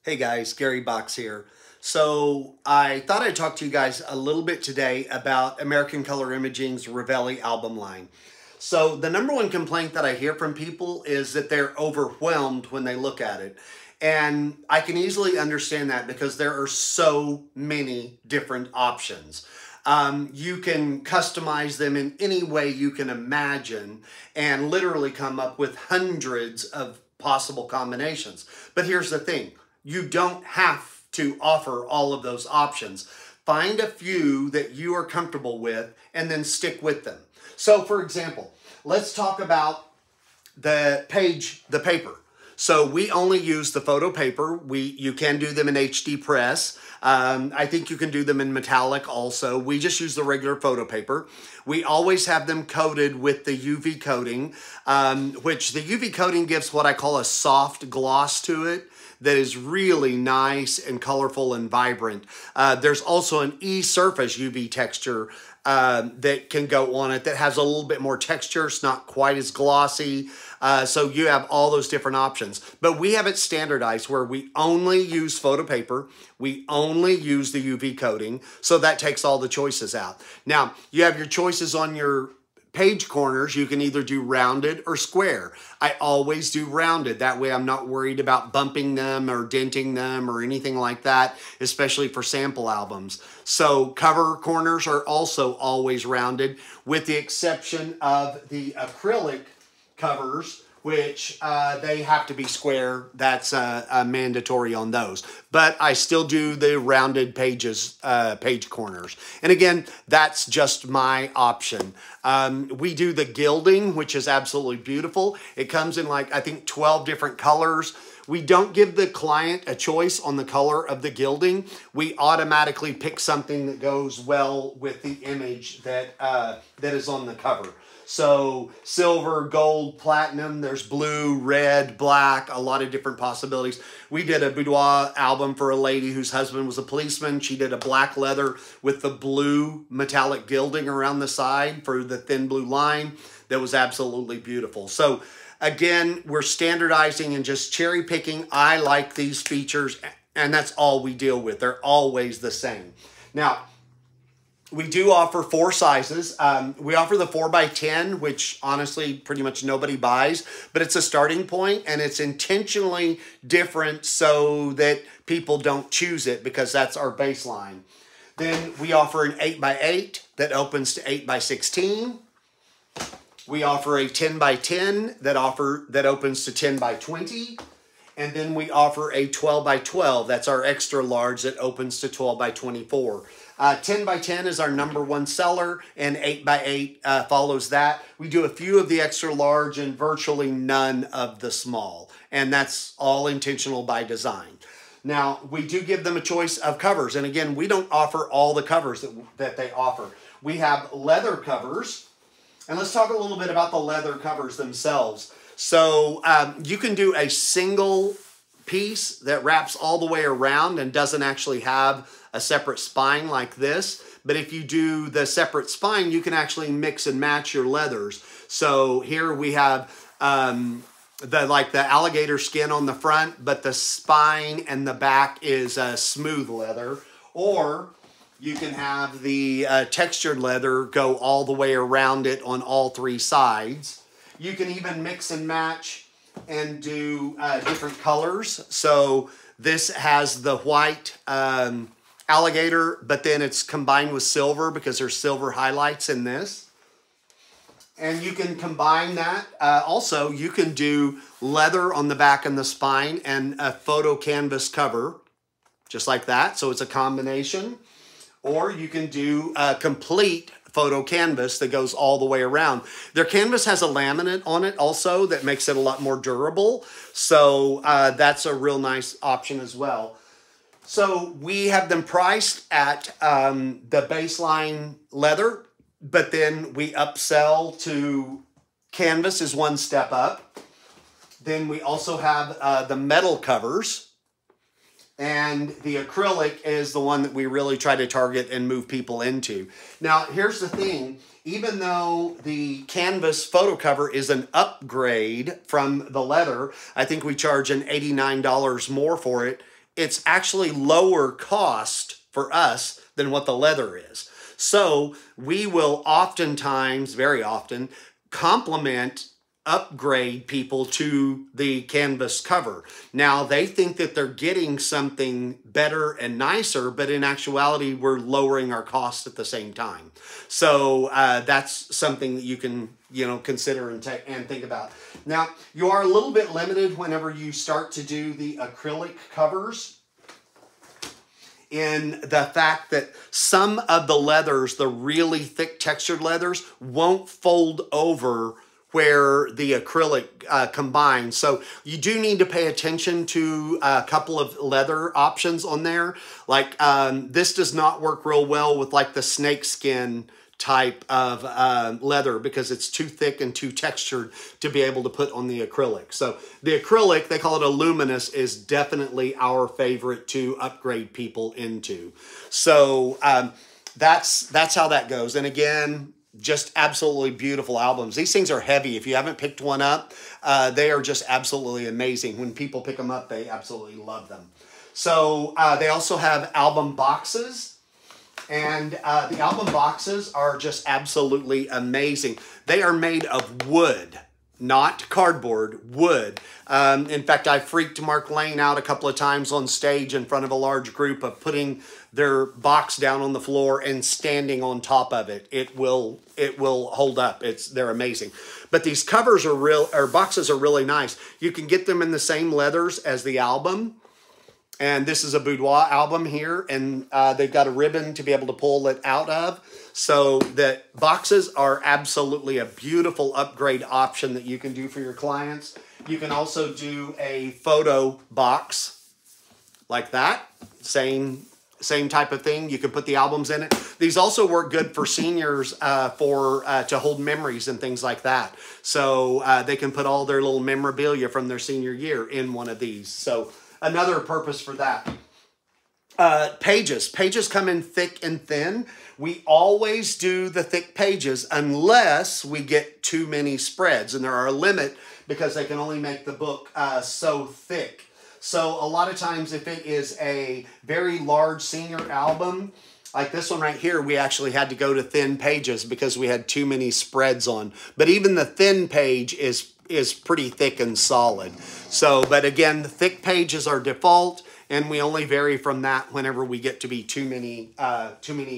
Hey guys, Gary Box here. So I thought I'd talk to you guys a little bit today about American Color Imaging's Ravelli album line. So the number one complaint that I hear from people is that they're overwhelmed when they look at it. And I can easily understand that because there are so many different options. You can customize them in any way you can imagine and literally come up with hundreds of possible combinations. But here's the thing. You don't have to offer all of those options. Find a few that you are comfortable with and then stick with them. So for example, let's talk about the paper. So we only use the photo paper. You can do them in HD press. I think you can do them in metallic also. We just use the regular photo paper. We always have them coated with the UV coating, which the UV coating gives what I call a soft gloss to it that is really nice and colorful and vibrant. There's also an E-Surface UV texture that can go on it that has a little bit more texture. It's not quite as glossy. So you have all those different options. But we have it standardized where we only use photo paper. We only use the UV coating. So that takes all the choices out. Now, you have your choices on your page corners. You can either do rounded or square. I always do rounded. That way I'm not worried about bumping them or denting them or anything like that, especially for sample albums. So cover corners are also always rounded with the exception of the acrylic covers, which they have to be square. That's mandatory on those. But I still do the rounded pages, page corners. And again, that's just my option. We do the gilding, which is absolutely beautiful. It comes in like, I think 12 different colors. We don't give the client a choice on the color of the gilding. We automatically pick something that goes well with the image that is on the cover. So silver, gold, platinum, there's blue, red, black, a lot of different possibilities. We did a boudoir album for a lady whose husband was a policeman. She did a black leather with the blue metallic gilding around the side for the thin blue line. That was absolutely beautiful. So again, we're standardizing and just cherry picking. I like these features and that's all we deal with. They're always the same. Now, we do offer 4 sizes. We offer the 4x10, which honestly pretty much nobody buys, but it's a starting point and it's intentionally different so that people don't choose it because that's our baseline. Then we offer an 8x8 that opens to 8x16. We offer a 10x10 that opens to 10x20. And then we offer a 12x12. That's our extra large that opens to 12x24. 10x10 is our #1 seller, and 8x8 follows that. We do a few of the extra large and virtually none of the small, and that's all intentional by design. Now, we do give them a choice of covers, and again, we don't offer all the covers that they offer. We have leather covers, and let's talk a little bit about the leather covers themselves. So you can do a single piece that wraps all the way around and doesn't actually have a separate spine like this. But if you do the separate spine, you can actually mix and match your leathers. So here we have the alligator skin on the front, but the spine and the back is smooth leather. Or you can have the textured leather go all the way around it on all 3 sides. You can even mix and match and do different colors. So this has the white alligator, but then it's combined with silver because there's silver highlights in this. And you can combine that. Also, you can do leather on the back and the spine and a photo canvas cover, just like that. So it's a combination. Or you can do a complete photo canvas that goes all the way around. Their canvas has a laminate on it also that makes it a lot more durable. So that's a real nice option as well. So we have them priced at the baseline leather, but then we upsell to canvas is 1 step up. Then we also have the metal covers. And the acrylic is the one that we really try to target and move people into. Now, here's the thing. Even though the canvas photo cover is an upgrade from the leather, I think we charge an $89 more for it. it's actually lower cost for us than what the leather is. So we will oftentimes, very often, upgrade people to the canvas cover. Now, they think that they're getting something better and nicer, but in actuality, we're lowering our costs at the same time. So that's something that you can, consider and think about. Now, you are a little bit limited whenever you start to do the acrylic covers, in the fact that some of the leathers, the really thick textured leathers, won't fold over where the acrylic combines. So you do need to pay attention to a couple of leather options on there. Like this does not work real well with like the snakeskin type of leather because it's too thick and too textured to be able to put on the acrylic. So the acrylic, they call it a luminous, is definitely our favorite to upgrade people into. So that's how that goes. And again, just absolutely beautiful albums. These things are heavy. If you haven't picked one up, they are just absolutely amazing. When people pick them up, they absolutely love them. So they also have album boxes. And the album boxes are just absolutely amazing. They are made of wood, not cardboard, wood. In fact, I freaked Mark Lane out a couple of times on stage in front of a large group of putting their box down on the floor and standing on top of it. It will hold up. They're amazing. But these covers boxes are really nice. You can get them in the same leathers as the album. And this is a boudoir album here, and they've got a ribbon to be able to pull it out of. So the boxes are absolutely a beautiful upgrade option that you can do for your clients. You can also do a photo box like that. Same type of thing. You can put the albums in it. These also work good for seniors to hold memories and things like that. So they can put all their little memorabilia from their senior year in one of these. So another purpose for that. Pages. Pages come in thick and thin. We always do the thick pages unless we get too many spreads. And there are a limit because they can only make the book so thick. So a lot of times if it is a very large senior album, like this one right here, we actually had to go to thin pages because we had too many spreads on. But even the thin page is pretty thick and solid. So, but again, the thick pages are default, and we only vary from that whenever we get to be too many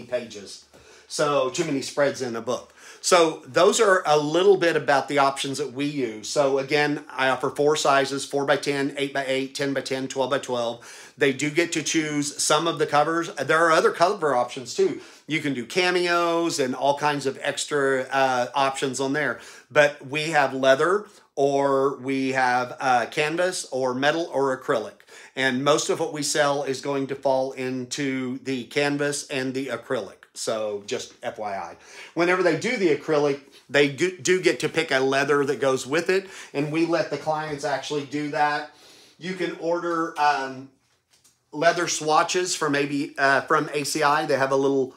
pages. So too many spreads in a book. So those are a little bit about the options that we use. So again, I offer 4 sizes, 4x10, 8x8, 10x10, 12x12. They do get to choose some of the covers. There are other cover options too. You can do cameos and all kinds of extra options on there. But we have leather, or we have canvas, or metal, or acrylic. And most of what we sell is going to fall into the canvas and the acrylic. So just FYI. Whenever they do the acrylic, they do get to pick a leather that goes with it. And we let the clients actually do that. You can order leather swatches from ACI. They have a little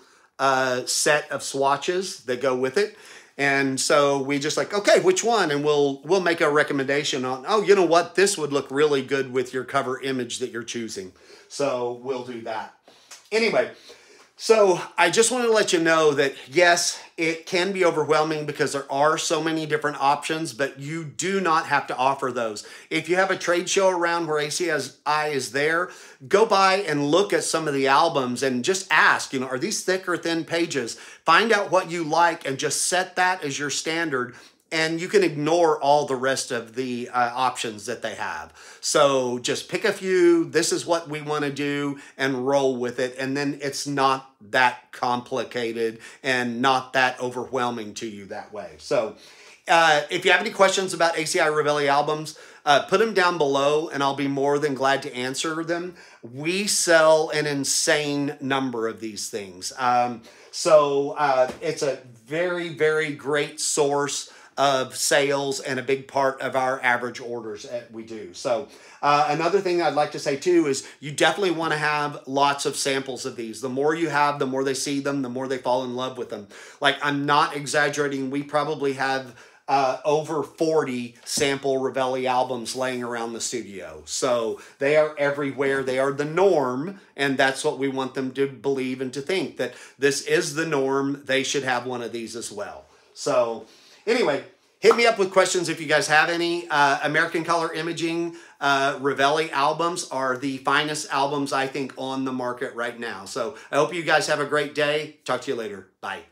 set of swatches that go with it. And so we just like, okay, which one? And we'll make a recommendation on, oh, you know what? This would look really good with your cover image that you're choosing. So we'll do that. Anyway, so I just wanted to let you know that, yes, it can be overwhelming because there are so many different options, but you do not have to offer those. If you have a trade show around where ACI is there, go by and look at some of the albums and just ask, are these thick or thin pages? Find out what you like and just set that as your standard. And you can ignore all the rest of the options that they have. So just pick a few. This is what we want to do and roll with it. And then it's not that complicated and not that overwhelming to you that way. So if you have any questions about ACI Revelli albums, put them down below and I'll be more than glad to answer them. We sell an insane number of these things. So it's a very, very great source of sales and a big part of our average orders that we do. So another thing I'd like to say too is you definitely want to have lots of samples of these. The more you have, the more they see them, the more they fall in love with them. Like, I'm not exaggerating. We probably have over 40 sample Ravelli albums laying around the studio. So they are everywhere. They are the norm, and that's what we want them to believe and to think, that this is the norm. They should have one of these as well. So anyway, hit me up with questions if you guys have any. American Color Imaging Ravelli albums are the finest albums, I think, on the market right now. So I hope you guys have a great day. Talk to you later. Bye.